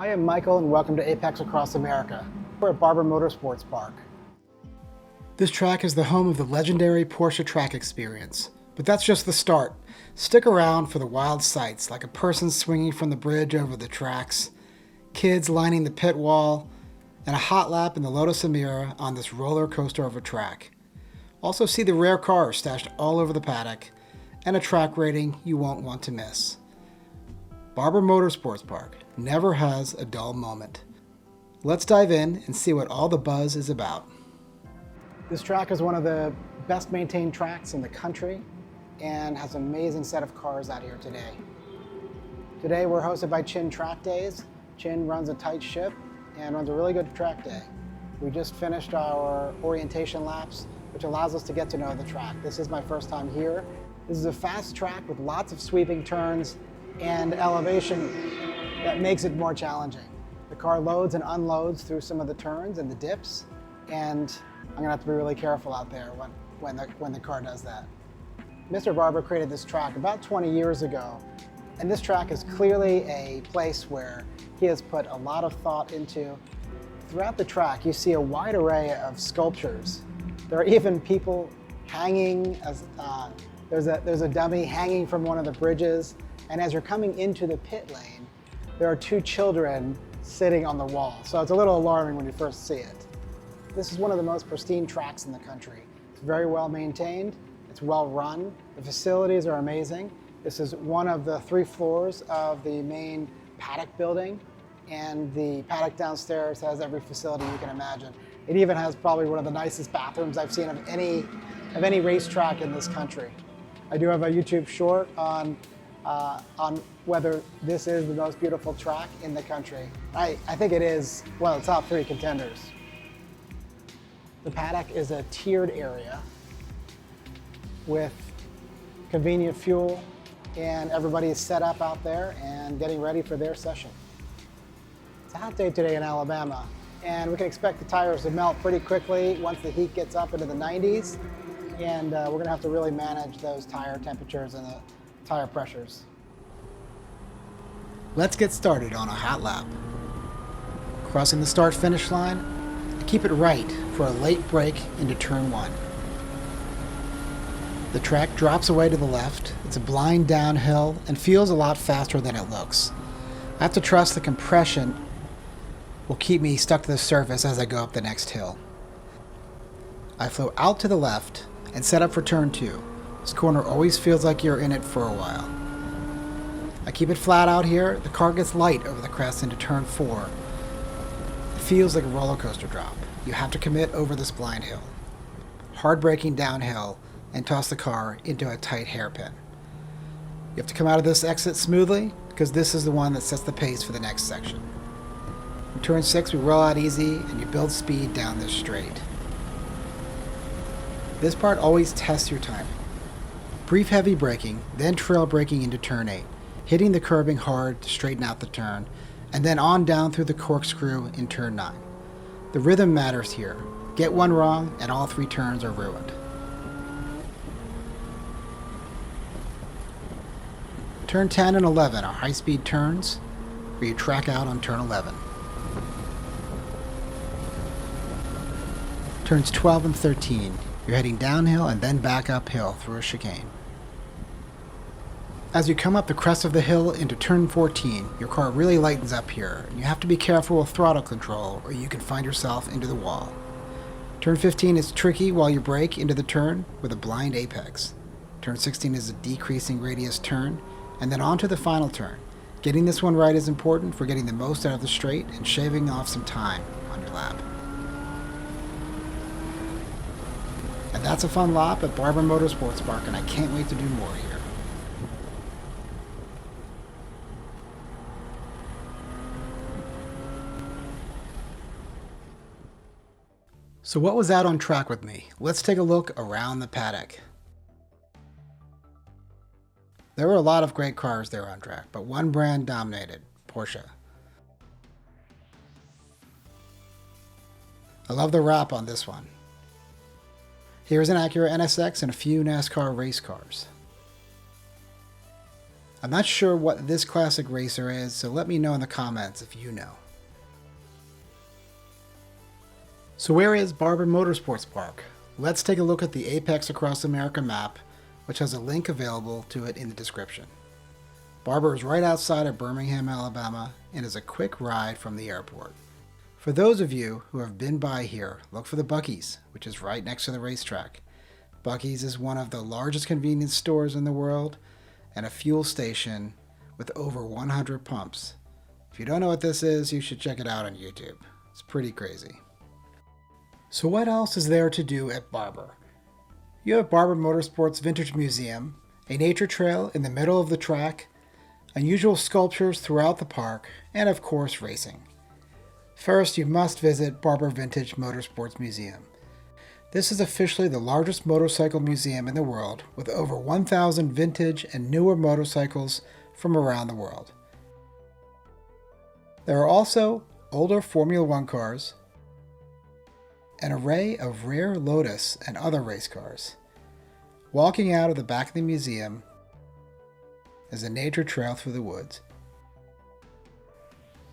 I am Michael and welcome to Apex Across America. We're at Barber Motorsports Park. This track is the home of the legendary Porsche Track Experience. But that's just the start. Stick around for the wild sights, like a person swinging from the bridge over the tracks, kids lining the pit wall, and a hot lap in the Lotus Emira on this roller coaster of a track. Also see the rare cars stashed all over the paddock, and a track rating you won't want to miss. Barber Motorsports Park never has a dull moment. Let's dive in and see what all the buzz is about. This track is one of the best maintained tracks in the country and has an amazing set of cars out here today. Today we're hosted by Chin Track Days. Chin runs a tight ship and runs a really good track day. We just finished our orientation laps, which allows us to get to know the track. This is my first time here. This is a fast track with lots of sweeping turns and elevation that makes it more challenging. The car loads and unloads through some of the turns and the dips, and I'm gonna have to be really careful out there when the car does that. Mr. Barber created this track about 20 years ago, and this track is clearly a place where he has put a lot of thought into. Throughout the track, you see a wide array of sculptures. There are even people hanging, there's a dummy hanging from one of the bridges, and as you're coming into the pit lane, there are two children sitting on the wall. So it's a little alarming when you first see it. This is one of the most pristine tracks in the country. It's very well maintained, it's well run, the facilities are amazing. This is one of the 3 floors of the main paddock building, and the paddock downstairs has every facility you can imagine. It even has probably one of the nicest bathrooms I've seen of any racetrack in this country. I do have a YouTube short on whether this is the most beautiful track in the country. I think it is one of the top 3 contenders. The paddock is a tiered area with convenient fuel, and everybody is set up out there and getting ready for their session. It's a hot day today in Alabama, and we can expect the tires to melt pretty quickly once the heat gets up into the 90s, and we're gonna have to really manage those tire temperatures and the tire pressures. Let's get started on a hot lap. Crossing the start-finish line, keep it right for a late break into turn 1. The track drops away to the left. It's a blind downhill and feels a lot faster than it looks. I have to trust the compression will keep me stuck to the surface as I go up the next hill. I flow out to the left and set up for turn 2. This corner always feels like you're in it for a while. I keep it flat out here. The car gets light over the crest into turn 4. It feels like a roller coaster drop. You have to commit over this blind hill. Hard braking downhill and toss the car into a tight hairpin. You have to come out of this exit smoothly because this is the one that sets the pace for the next section. In turn 6, we roll out easy and you build speed down this straight. This part always tests your timing. Brief heavy braking, then trail braking into turn 8, hitting the curbing hard to straighten out the turn, and then on down through the corkscrew in turn 9. The rhythm matters here. Get one wrong and all 3 turns are ruined. Turn 10 and 11 are high-speed turns where you track out on turn 11. Turns 12 and 13, you're heading downhill and then back uphill through a chicane. As you come up the crest of the hill into turn 14, your car really lightens up here, and you have to be careful with throttle control or you can find yourself into the wall. Turn 15 is tricky while you brake into the turn with a blind apex. Turn 16 is a decreasing radius turn, and then on to the final turn. Getting this one right is important for getting the most out of the straight and shaving off some time on your lap. And that's a fun lap at Barber Motorsports Park, and I can't wait to do more here. So what was out on track with me? Let's take a look around the paddock. There were a lot of great cars there on track, but one brand dominated, Porsche. I love the wrap on this one. Here's an Acura NSX and a few NASCAR race cars. I'm not sure what this classic racer is, so let me know in the comments if you know. So where is Barber Motorsports Park? Let's take a look at the Apex Across America map, which has a link available to it in the description. Barber is right outside of Birmingham, Alabama, and is a quick ride from the airport. For those of you who have been by here, look for the Buc-ee's, which is right next to the racetrack. Buc-ee's is one of the largest convenience stores in the world and a fuel station with over 100 pumps. If you don't know what this is, you should check it out on YouTube. It's pretty crazy. So what else is there to do at Barber? You have Barber Motorsports Vintage Museum, a nature trail in the middle of the track, unusual sculptures throughout the park, and of course racing. First, you must visit Barber Vintage Motorsports Museum. This is officially the largest motorcycle museum in the world, with over 1,000 vintage and newer motorcycles from around the world. There are also older Formula One cars, an array of rare Lotus and other race cars. Walking out of the back of the museum is a nature trail through the woods.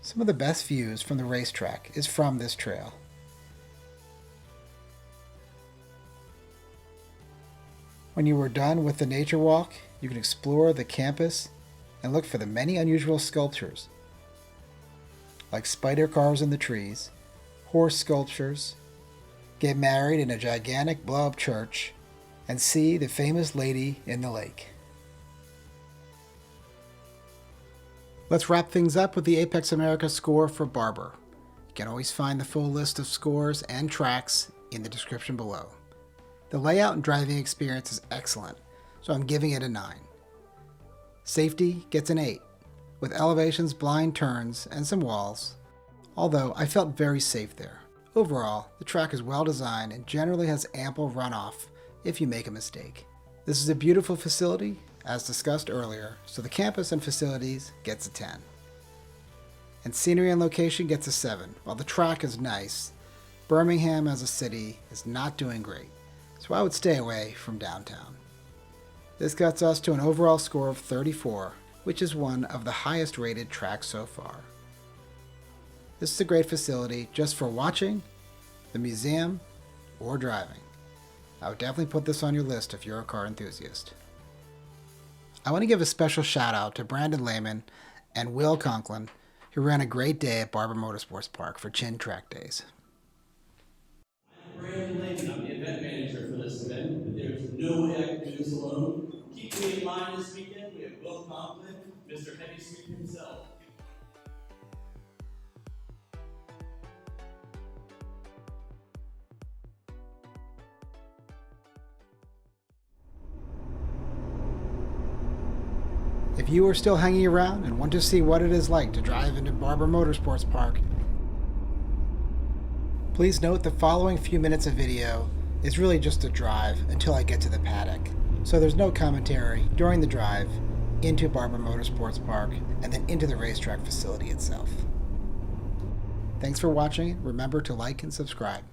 Some of the best views from the racetrack is from this trail. When you are done with the nature walk, you can explore the campus and look for the many unusual sculptures, like spider cars in the trees, horse sculptures, get married in a gigantic blow-up church, and see the famous lady in the lake. Let's wrap things up with the Apex America score for Barber. You can always find the full list of scores and tracks in the description below. The layout and driving experience is excellent, so I'm giving it a 9. Safety gets an 8, with elevations, blind turns, and some walls, although I felt very safe there. Overall, the track is well designed and generally has ample runoff if you make a mistake. This is a beautiful facility, as discussed earlier, so the campus and facilities gets a 10. And scenery and location gets a 7. While the track is nice, Birmingham as a city is not doing great, so I would stay away from downtown. This gets us to an overall score of 34, which is one of the highest rated tracks so far. This is a great facility just for watching, the museum, or driving. I would definitely put this on your list if you're a car enthusiast. I want to give a special shout out to Brandon Lehman and Will Conklin, who ran a great day at Barber Motorsports Park for Chin Track Days. I'm Brandon Lehman. I'm the event manager for this event, but there's no way I can do this alone. Keep me in mind this weekend, we have Will Conklin, Mr. Heavy Sweep himself. If you are still hanging around and want to see what it is like to drive into Barber Motorsports Park, please note the following few minutes of video is really just a drive until I get to the paddock. So there's no commentary during the drive into Barber Motorsports Park and then into the racetrack facility itself. Thanks for watching. Remember to like and subscribe.